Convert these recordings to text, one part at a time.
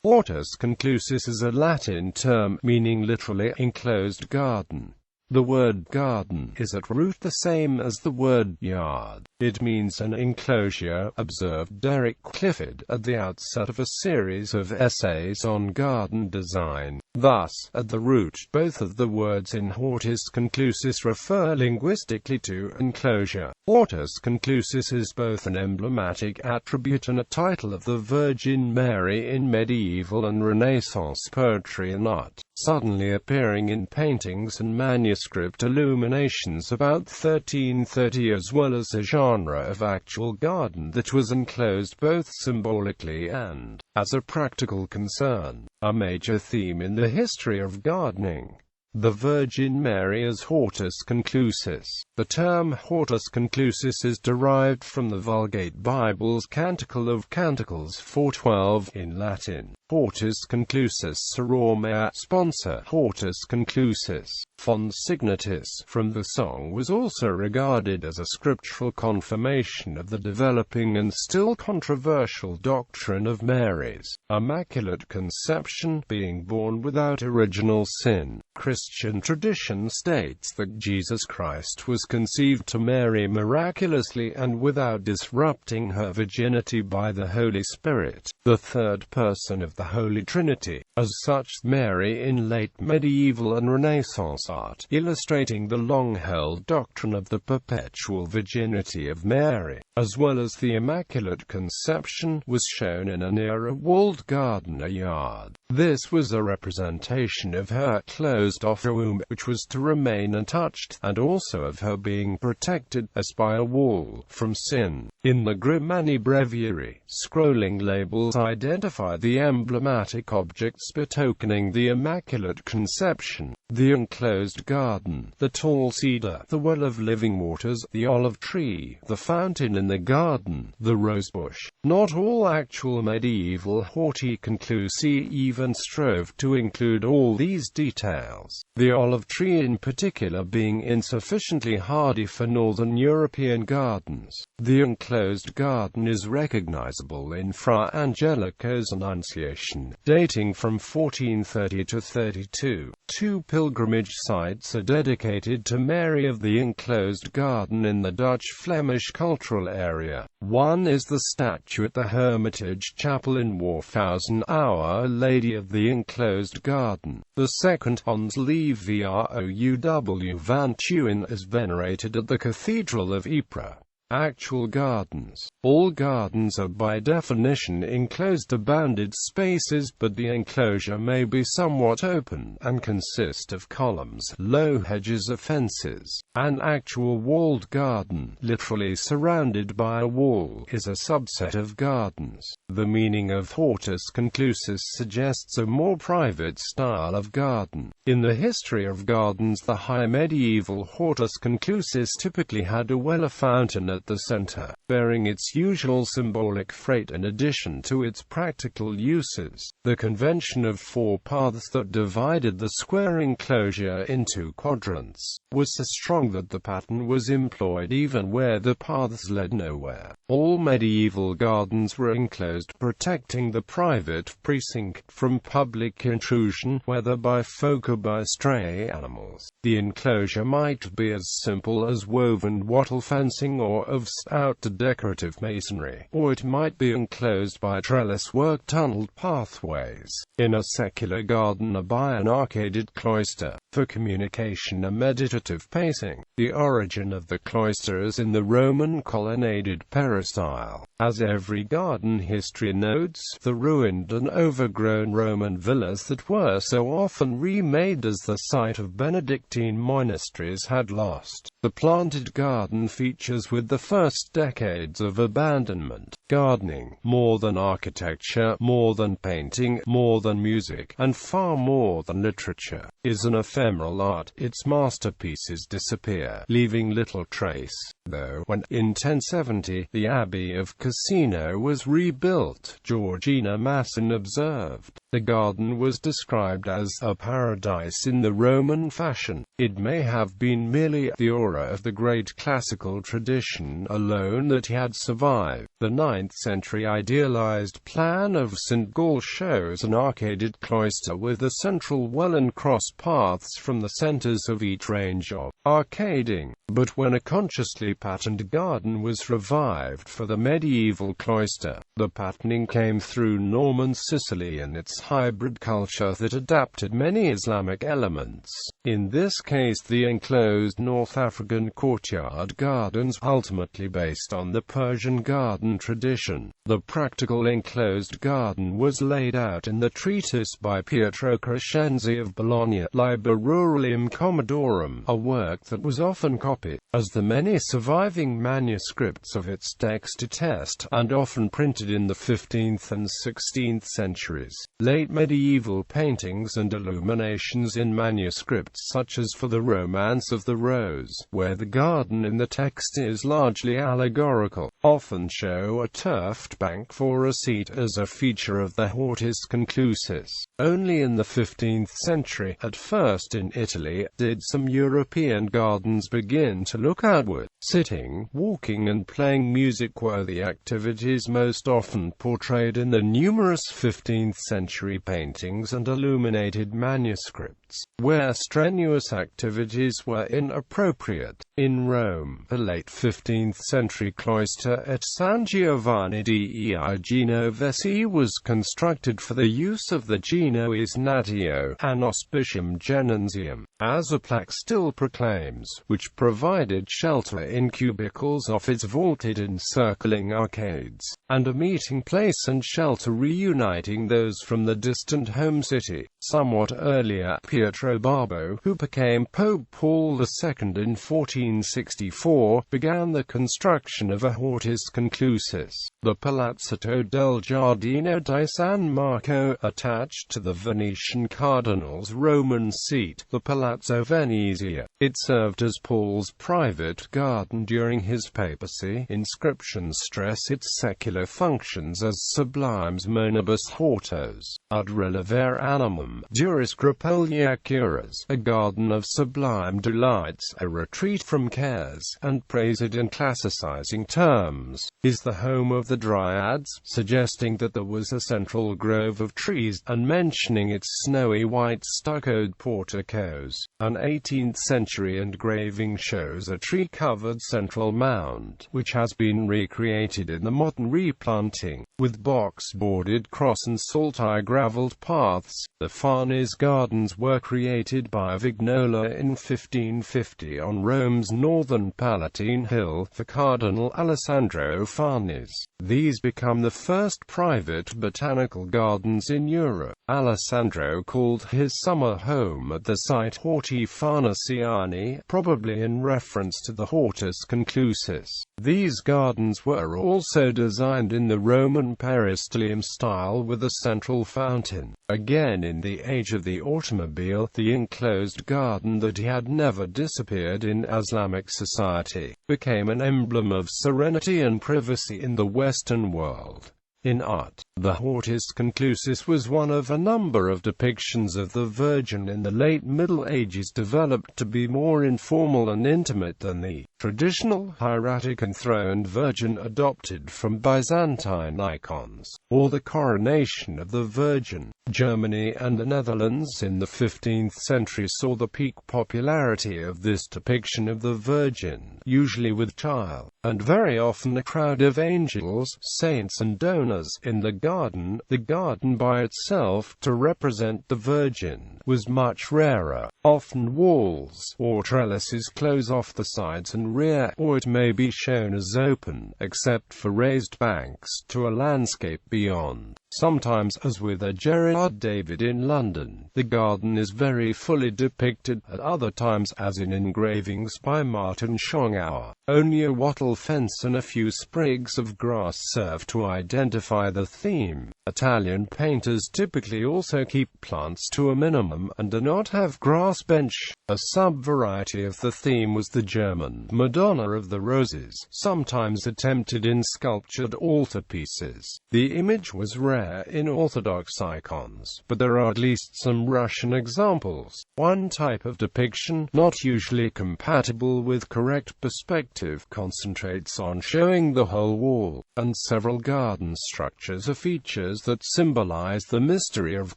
Hortus conclusus is a Latin term, meaning literally enclosed garden. The word garden is at root the same as the word yard. It means an enclosure, observed Derek Clifford at the outset of a series of essays on garden design. Thus, at the root, both of the words in Hortus conclusus refer linguistically to enclosure. Hortus conclusus is both an emblematic attribute and a title of the Virgin Mary in medieval and Renaissance poetry and art, suddenly appearing in paintings and manuscript illuminations about 1330, as well as a genre of actual garden that was enclosed both symbolically and as a practical concern, a major theme in the history of gardening. The Virgin Mary as Hortus conclusus. The term Hortus conclusus is derived from the Vulgate Bible's Canticle of Canticles 4:12 in Latin. Hortus conclusus seror mea sponsor. Hortus conclusus fons signatus from the song was also regarded as a scriptural confirmation of the developing and still controversial doctrine of Mary's Immaculate Conception, being born without original sin. Christian tradition states that Jesus Christ was conceived to Mary miraculously and without disrupting her virginity by the Holy Spirit, the third person of the Holy Trinity. As such, Mary in late medieval and Renaissance art, illustrating the long-held doctrine of the perpetual virginity of Mary, as well as the Immaculate Conception, was shown in an era walled garden, a yard. This was a representation of her closed-off womb, which was to remain untouched, and also of her being protected, as by a wall, from sin. In the Grimani Breviary, scrolling labels identify the emblematic objects betokening the Immaculate Conception: the enclosed garden, the tall cedar, the well of living waters, the olive tree, the fountain in the garden, the rosebush. Not all actual medieval horticonclusi even strove to include all these details, the olive tree in particular being insufficiently hardy for northern European gardens. The enclosed garden is recognizable in Fra Angelico's Annunciation, dating from 1430 to 32. Two pilgrimage sites are dedicated to Mary of the enclosed garden in the Dutch-Flemish cultural area. One is the statue at the Hermitage Chapel in Warfhuizen, Our Lady of the Enclosed Garden. The second, Ons Lieve Vrouw van Tuin, is venerated at the Cathedral of Ypres. Actual gardens. All gardens are by definition enclosed or bounded spaces, but the enclosure may be somewhat open, and consist of columns, low hedges or fences. An actual walled garden, literally surrounded by a wall, is a subset of gardens. The meaning of Hortus conclusus suggests a more private style of garden. In the history of gardens, the high medieval Hortus conclusus typically had a well or fountain at the center, bearing its usual symbolic freight in addition to its practical uses. The convention of four paths that divided the square enclosure into quadrants was so strong that the pattern was employed even where the paths led nowhere. All medieval gardens were enclosed, protecting the private precinct from public intrusion, whether by folk or by stray animals. The enclosure might be as simple as woven wattle fencing or of stout decorative masonry, or it might be enclosed by trellis-work tunneled pathways. In a secular garden or by an arcaded cloister, for communication and meditative pacing. The origin of the cloisters in the Roman colonnaded peristyle. As every garden history notes, the ruined and overgrown Roman villas that were so often remade as the site of Benedictine monasteries had lost the planted garden features with the first decades of abandonment. Gardening, more than architecture, more than painting, more than music, and far more than literature, is an ephemeral art. Its masterpieces disappear, leaving little trace. though when, in 1070, the Abbey of Cassino was rebuilt, Georgina Masson observed, the garden was described as a paradise in the Roman fashion. It may have been merely the aura of the great classical tradition alone that had survived. The 9th century idealized plan of St. Gall shows an arcaded cloister with a central well and cross paths from the centers of each range of arcading. But when a consciously patterned garden was revived for the medieval cloister, the patterning came through Norman Sicily and its hybrid culture that adapted many Islamic elements. In this case, the enclosed North African courtyard gardens, ultimately based on the Persian garden tradition. The practical enclosed garden was laid out in the treatise by Pietro Crescenzi of Bologna, Liber Ruralium Commodorum, a work that was often copied, as the many surviving manuscripts of its text attest, and often printed in the 15th and 16th centuries. Late medieval paintings and illuminations in manuscripts such as for the Romance of the Rose, where the garden in the text is largely allegorical, often show a turfed bank for a seat as a feature of the Hortus conclusus. Only in the 15th century, at first in Italy, did some European gardens begin to look outward. Sitting, walking and playing music were the activities most often portrayed in the numerous 15th century paintings and illuminated manuscripts, where strenuous activities were inappropriate. In Rome, a late 15th century cloister at San Giovanni dei Genovesi was constructed for the use of the Genoese natio, an auspicium genensium, as a plaque still proclaims, which provided shelter in cubicles off its vaulted encircling arcades, and a meeting place and shelter reuniting those from the distant home city. Somewhat earlier, Pietro Barbo, who became Pope Paul II in 1464, began the construction of a Hortus conclusus, the Palazzetto del Giardino di San Marco, attached to the Venetian cardinal's Roman seat, the Palazzo Venezia. It served as Paul's private garden during his papacy. Inscriptions stress its secular functions as sublimes monibus hortos, ad relevare animum, duris grapelia curas, a garden of sublime delights, a retreat from cares, and praised in classicizing terms, is the home of the Dryads, suggesting that there was a central grove of trees, and mentioning its snowy white stuccoed porticos. An 18th century engraving shows a tree-covered central mound, which has been recreated in the modern replanting, with box-bordered cross and saltire-gravelled paths. The Farnese Gardens were created by Vignola in 1550 on Rome's northern Palatine Hill for Cardinal Alessandro Farnese. These become the first private botanical gardens in Europe. Alessandro called his summer home at the site Horti Farnesiani, probably in reference to the Hortus conclusus. These gardens were also designed in the Roman peristylum style with a central fountain. Again, in the age of the automobile, the enclosed garden that had never disappeared in Islamic society became an emblem of serenity and privacy in the Western world. In art, the Hortus conclusus was one of a number of depictions of the Virgin in the late Middle Ages developed to be more informal and intimate than the traditional hieratic enthroned Virgin adopted from Byzantine icons, or the coronation of the Virgin. Germany and the Netherlands in the 15th century saw the peak popularity of this depiction of the Virgin, usually with child, and very often a crowd of angels, saints and donors in the garden. The garden by itself, to represent the Virgin, was much rarer. Often walls or trellises close off the sides and rear, or it may be shown as open, except for raised banks, to a landscape beyond. Sometimes, as with a Gerard David in London, the garden is very fully depicted. At other times, as in engravings by Martin Schongauer, only a wattle fence and a few sprigs of grass serve to identify the theme. Italian painters typically also keep plants to a minimum. them, and do not have grass bench. A sub-variety of the theme was the German Madonna of the Roses, sometimes attempted in sculptured altarpieces. The image was rare in Orthodox icons, but there are at least some Russian examples. One type of depiction, not usually compatible with correct perspective, concentrates on showing the whole wall, and several garden structures are features that symbolize the mystery of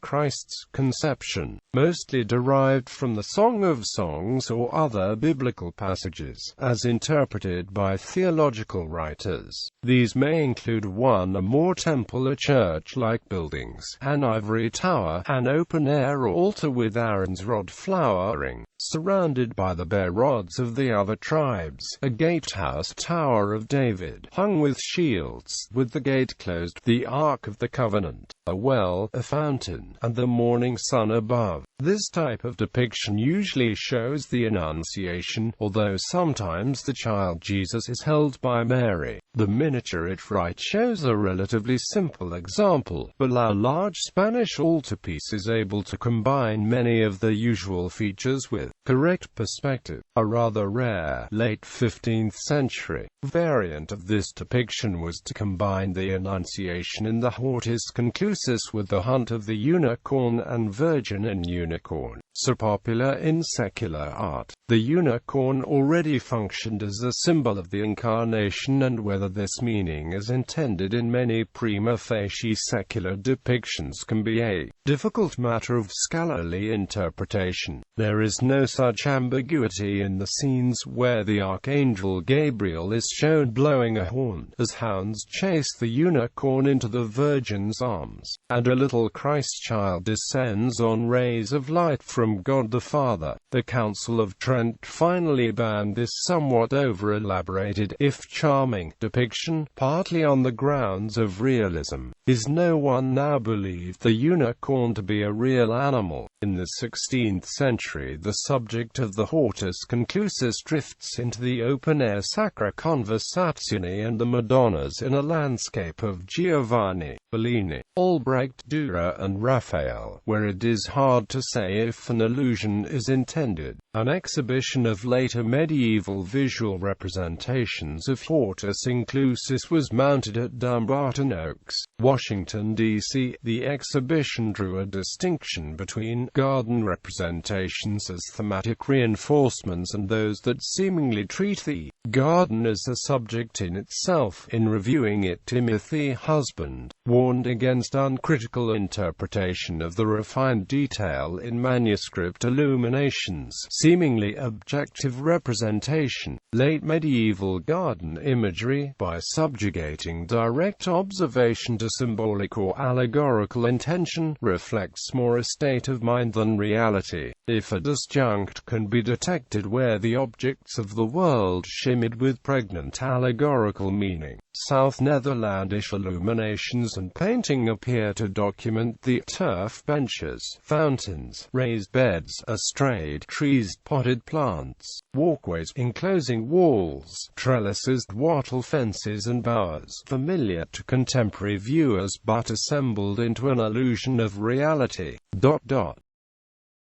Christ's conception, mostly derived from the Song of Songs or other biblical passages, as interpreted by theological writers. These may include one or more temple or church-like buildings, an ivory tower, an open-air altar with Aaron's rod flowering, surrounded by the bare rods of the other tribes, a gatehouse Tower of David, hung with shields, with the gate closed, the Ark of the Covenant, a well, a fountain, and the morning sun above. This type of depiction usually shows the Annunciation, although sometimes the child Jesus is held by Mary. The miniature at right shows a relatively simple example, but a large Spanish altarpiece is able to combine many of the usual features with correct perspective. A rather rare, late 15th century variant of this depiction was to combine the Annunciation in the Hortus conclusus with the hunt of the unicorn and virgin and unicorn. So popular in secular art, the unicorn already functioned as a symbol of the Incarnation, and whether this meaning is intended in many prima facie secular depictions can be a difficult matter of scholarly interpretation. There is no such ambiguity in the scenes where the Archangel Gabriel is shown blowing a horn, as hounds chase the unicorn into the Virgin's arms, and a little Christ child descends on rays of light from God the Father. The Council of Trent finally banned this somewhat over-elaborated, if charming, depiction, partly on the grounds of realism. Is no one now believed the unicorn to be a real animal? In the 16th century, the subject of the Hortus conclusus drifts into the open-air Sacra Conversazione and the Madonnas in a landscape of Giovanni, Bellini, Albrecht Dürer and Raphael, where it is hard to say if an allusion is intended. An exhibition of later medieval visual representations of Hortus inclusus was mounted at Dumbarton Oaks, Washington, D.C. The exhibition drew a distinction between garden representations as thematic reinforcements and those that seemingly treat the garden as a subject in itself. In reviewing it, Timothy Husband warned against uncritical interpretation of the refined detail in manuscript illuminations, seemingly objective representation. Late medieval garden imagery, by subjugating direct observation to symbolic or allegorical intention, reflects more a state of mind than reality. If a disjunct can be detected where the objects of the world shimmered with pregnant allegorical meaning, South Netherlandish illuminations and painting appear to document the turf benches, fountains, raised beds, estrade trees, potted plants, walkways, enclosing walls, trellises, wattle fences and bowers, familiar to contemporary viewers but assembled into an illusion of reality.